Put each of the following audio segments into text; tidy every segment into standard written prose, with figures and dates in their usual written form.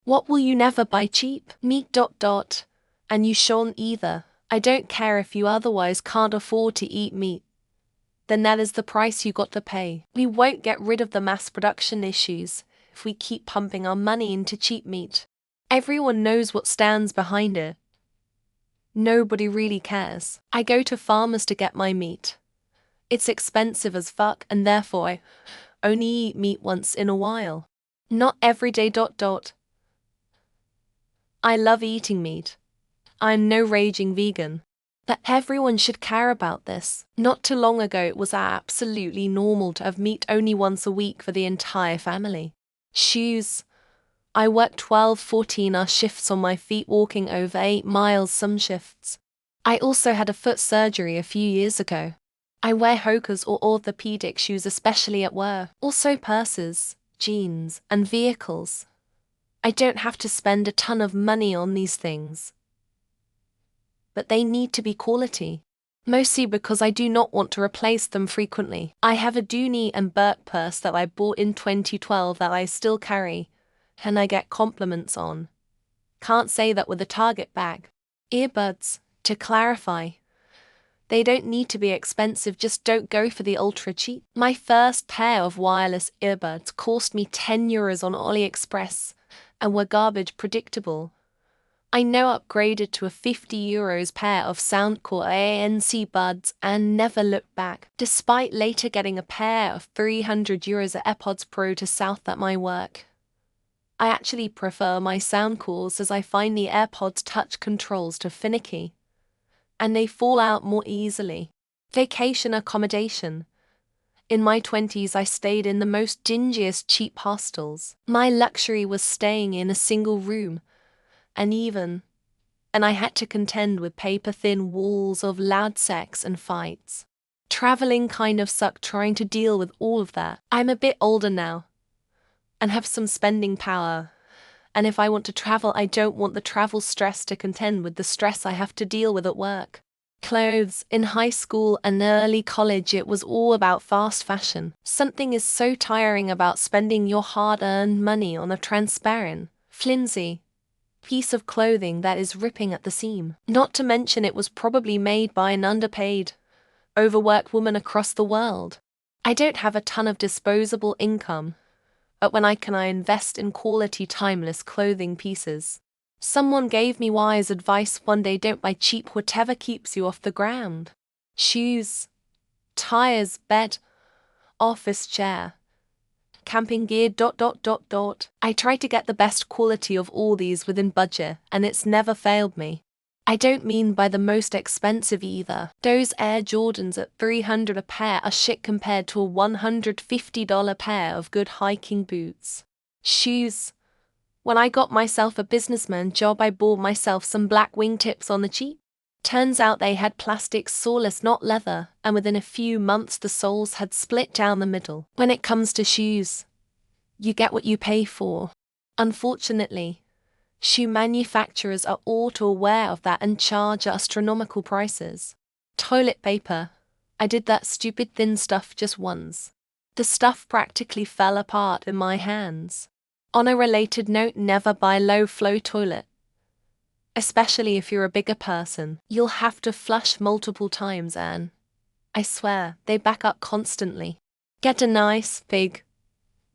What will you never buy cheap? Meat. And you shan't either. I don't care if you otherwise can't afford to eat meat. Then that is the price you got to pay. We won't get rid of the mass production issues if we keep pumping our money into cheap meat. Everyone knows what stands behind it. Nobody really cares. I go to farmers to get my meat. It's expensive as fuck, and therefore I only eat meat once in a while. Not every day. I love eating meat. I'm no raging vegan. But everyone should care about this. Not too long ago it was absolutely normal to have meat only once a week for the entire family. Shoes. I work 12, 14-hour shifts on my feet, walking over 8 miles some shifts. I also had a foot surgery a few years ago. I wear Hoka's or orthopedic shoes, especially at work. Also purses, jeans, and vehicles. I don't have to spend a ton of money on these things. But they need to be quality. Mostly because I do not want to replace them frequently. I have a Dooney and Burke purse that I bought in 2012 that I still carry, and I get compliments on. Can't say that with a Target bag. Earbuds, to clarify. They don't need to be expensive, just don't go for the ultra cheap. My first pair of wireless earbuds cost me €10 on AliExpress and were garbage predictable. I now upgraded to a €50 pair of Soundcore ANC buds and never looked back, despite later getting a pair of €300 at AirPods Pro to South at my work. I actually prefer my Soundcores as I find the AirPods touch controls too finicky, and they fall out more easily. Vacation accommodation. In my 20s I stayed in the most dingiest cheap hostels. My luxury was staying in a single room, and I had to contend with paper-thin walls of loud sex and fights. Traveling kind of sucked trying to deal with all of that. I'm a bit older now, and have some spending power, and if I want to travel, I don't want the travel stress to contend with the stress I have to deal with at work. Clothes. In high school and early college it was all about fast fashion. Something is so tiring about spending your hard-earned money on a transparent, flimsy piece of clothing that is ripping at the seam. Not to mention it was probably made by an underpaid, overworked woman across the world. I don't have a ton of disposable income, but when I invest in quality timeless clothing pieces. Someone gave me wise advice one day: don't buy cheap, whatever keeps you off the ground. Shoes, tires, bed, office chair, camping gear. I try to get the best quality of all these within budget, and it's never failed me. I don't mean by the most expensive either. Those Air Jordans at $300 a pair are shit compared to a $150 pair of good hiking boots. Shoes. When I got myself a businessman job, I bought myself some black wingtips on the cheap. Turns out they had plastic soles, not leather, and within a few months the soles had split down the middle. When it comes to shoes, you get what you pay for. Unfortunately, shoe manufacturers are all too aware of that and charge astronomical prices. Toilet paper. I did that stupid thin stuff just once. The stuff practically fell apart in my hands. On a related note, never buy low-flow toilet. Especially if you're a bigger person, you'll have to flush multiple times and, I swear, they back up constantly. Get a nice, big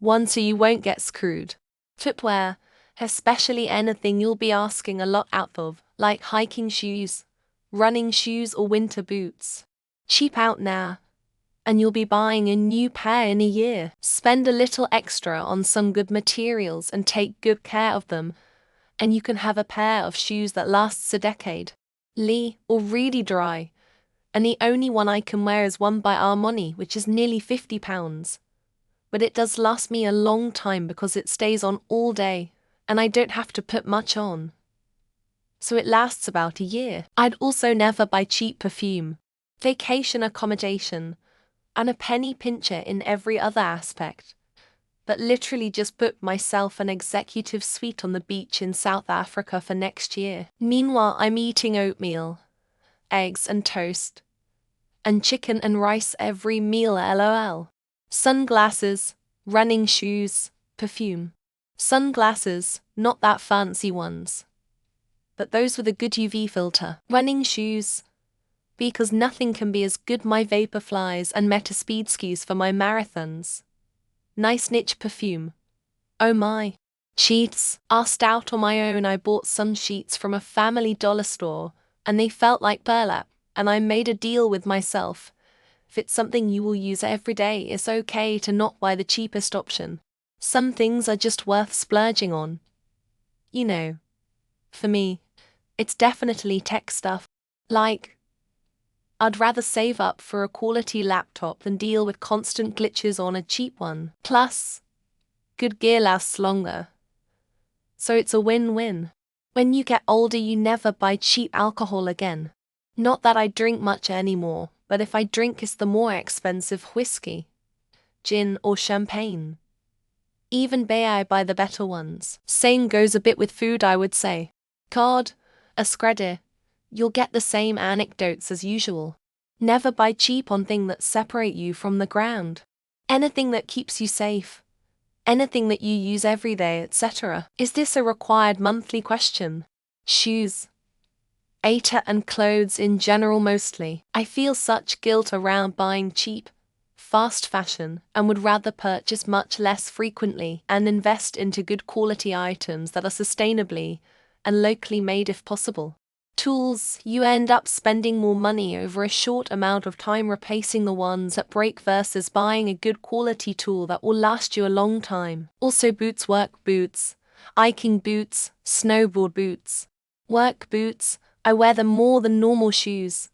one so you won't get screwed. Footwear, especially anything you'll be asking a lot out of, like hiking shoes, running shoes or winter boots. Cheap out now, and you'll be buying a new pair in a year. Spend a little extra on some good materials and take good care of them, and you can have a pair of shoes that lasts a decade. Lee, or really dry, and the only one I can wear is one by Armani, which is nearly £50. But it does last me a long time because it stays on all day, and I don't have to put much on. So it lasts about a year. I'd also never buy cheap perfume. Vacation accommodation, and a penny pincher in every other aspect, but literally just booked myself an executive suite on the beach in South Africa for next year. Meanwhile, I'm eating oatmeal, eggs and toast, and chicken and rice every meal, lol. Sunglasses, running shoes, perfume. Sunglasses, not that fancy ones, but those with a good UV filter. Running shoes, because nothing can be as good my Vaporflies and Meta Speed skis for my marathons. Nice niche perfume. Oh my. Sheets. Asked out on my own. I bought some sheets from a family dollar store, and they felt like burlap, and I made a deal with myself. If it's something you will use every day, it's okay to not buy the cheapest option. Some things are just worth splurging on. You know. For me, it's definitely tech stuff. Like, I'd rather save up for a quality laptop than deal with constant glitches on a cheap one. Plus, good gear lasts longer. So it's a win-win. When you get older, you never buy cheap alcohol again. Not that I drink much anymore, but if I drink, it's the more expensive whiskey, gin or champagne. Even I buy the better ones. Same goes a bit with food, I would say. Card, a scredder, you'll get the same anecdotes as usual. Never buy cheap on things that separate you from the ground. Anything that keeps you safe. Anything that you use every day, etc. Is this a required monthly question? Shoes. ATA and clothes in general mostly. I feel such guilt around buying cheap, fast fashion, and would rather purchase much less frequently and invest into good quality items that are sustainably and locally made if possible. Tools, you end up spending more money over a short amount of time replacing the ones that break versus buying a good quality tool that will last you a long time. Also boots, work boots, hiking boots, snowboard boots. Work boots, I wear them more than normal shoes.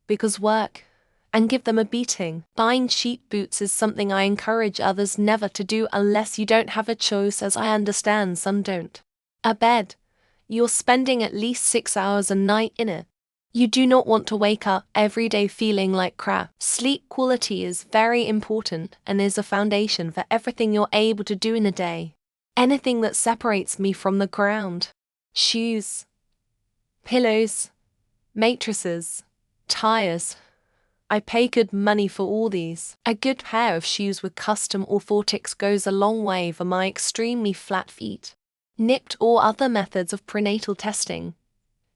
Because work, and give them a beating. Buying cheap boots is something I encourage others never to do unless you don't have a choice, as I understand some don't. A bed. You're spending at least 6 hours a night in it. You do not want to wake up every day feeling like crap. Sleep quality is very important and is a foundation for everything you're able to do in a day. Anything that separates me from the ground. Shoes, pillows, mattresses, tires. I pay good money for all these. A good pair of shoes with custom orthotics goes a long way for my extremely flat feet. Nipped or other methods of prenatal testing.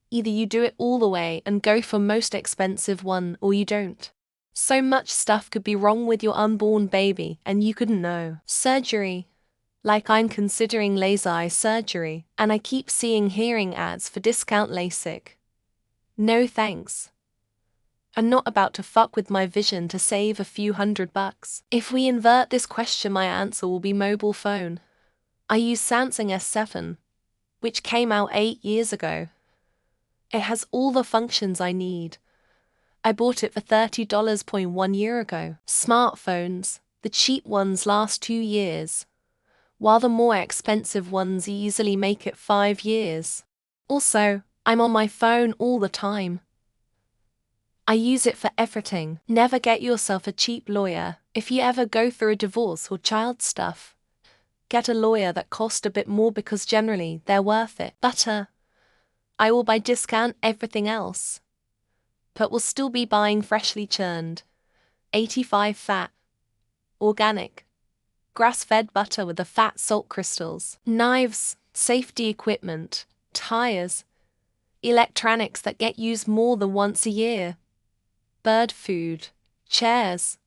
Either you do it all the way and go for most expensive one, or you don't. So much stuff could be wrong with your unborn baby and you couldn't know. Surgery. Like I'm considering laser eye surgery, and I keep seeing hearing ads for discount LASIK. No thanks. I'm not about to fuck with my vision to save a few $100. If we invert this question, my answer will be mobile phone. I use Samsung S7, which came out 8 years ago. It has all the functions I need. I bought it for $30 1 year ago. Smartphones, the cheap ones last 2 years, while the more expensive ones easily make it 5 years. Also, I'm on my phone all the time. I use it for everything. Never get yourself a cheap lawyer. If you ever go through a divorce or child stuff, get a lawyer that cost a bit more because generally they're worth it. Butter. I will buy discount everything else, but will still be buying freshly churned, 85 fat, organic, grass-fed butter with the fat salt crystals. Knives, safety equipment, tires, electronics that get used more than once a year, bird food, chairs,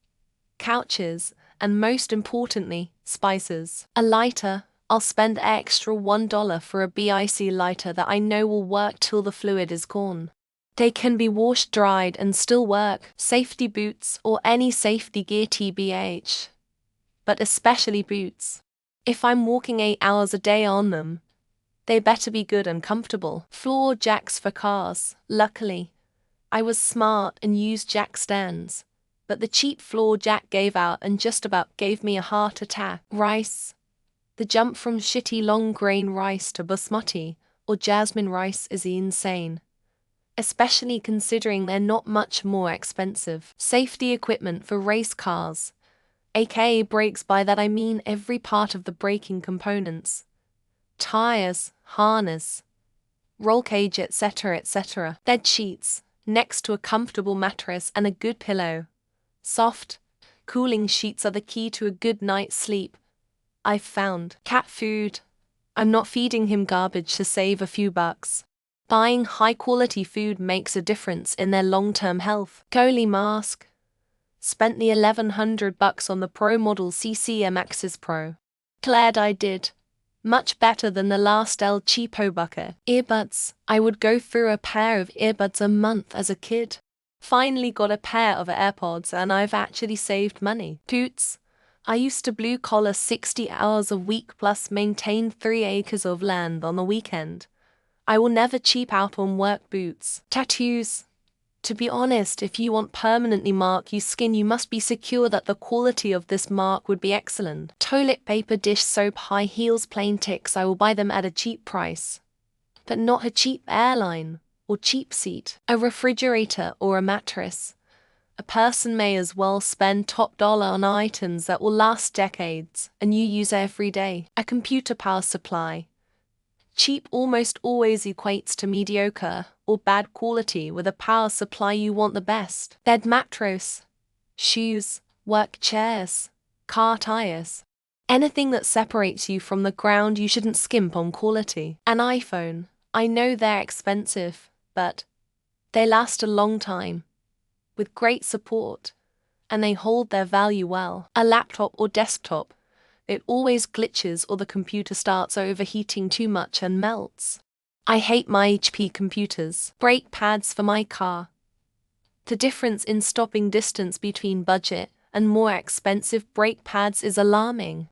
couches, and most importantly, spices. A lighter. I'll spend extra $1 for a BIC lighter that I know will work till the fluid is gone. They can be washed, dried, and still work. Safety boots or any safety gear TBH. But especially boots. If I'm walking 8 hours a day on them, they better be good and comfortable. Floor jacks for cars. Luckily, I was smart and used jack stands, but the cheap floor jack gave out and just about gave me a heart attack. Rice. The jump from shitty long grain rice to basmati or jasmine rice is insane, especially considering they're not much more expensive. Safety equipment for race cars, aka brakes. By that I mean every part of the braking components. Tires, harness, roll cage, etc. etc. Bed sheets, next to a comfortable mattress and a good pillow. Soft, cooling sheets are the key to a good night's sleep. I've found. Cat food, I'm not feeding him garbage to save a few bucks. Buying high-quality food makes a difference in their long-term health. Goalie mask. Spent the $1,100 on the Pro Model CCM Axis Pro. Glad I did. Much better than the last El Cheapo bucket. Earbuds. I would go through a pair of earbuds a month as a kid. Finally got a pair of AirPods and I've actually saved money. Boots. I used to blue-collar 60 hours a week plus maintain 3 acres of land on the weekend. I will never cheap out on work boots. Tattoos. To be honest, if you want permanently mark your skin, you must be secure that the quality of this mark would be excellent. Toilet paper, dish soap, high heels, plain ticks, I will buy them at a cheap price. But not a cheap airline or cheap seat. A refrigerator or a mattress. A person may as well spend top dollar on items that will last decades and you use every day. A computer power supply. Cheap almost always equates to mediocre or bad quality. With a power supply you want the best. Bed mattress, shoes, work chairs, car tires. Anything that separates you from the ground, you shouldn't skimp on quality. An iPhone. I know they're expensive, but they last a long time, with great support, and they hold their value well. A laptop or desktop. It always glitches or the computer starts overheating too much and melts. I hate my HP computers. Brake pads for my car. The difference in stopping distance between budget and more expensive brake pads is alarming.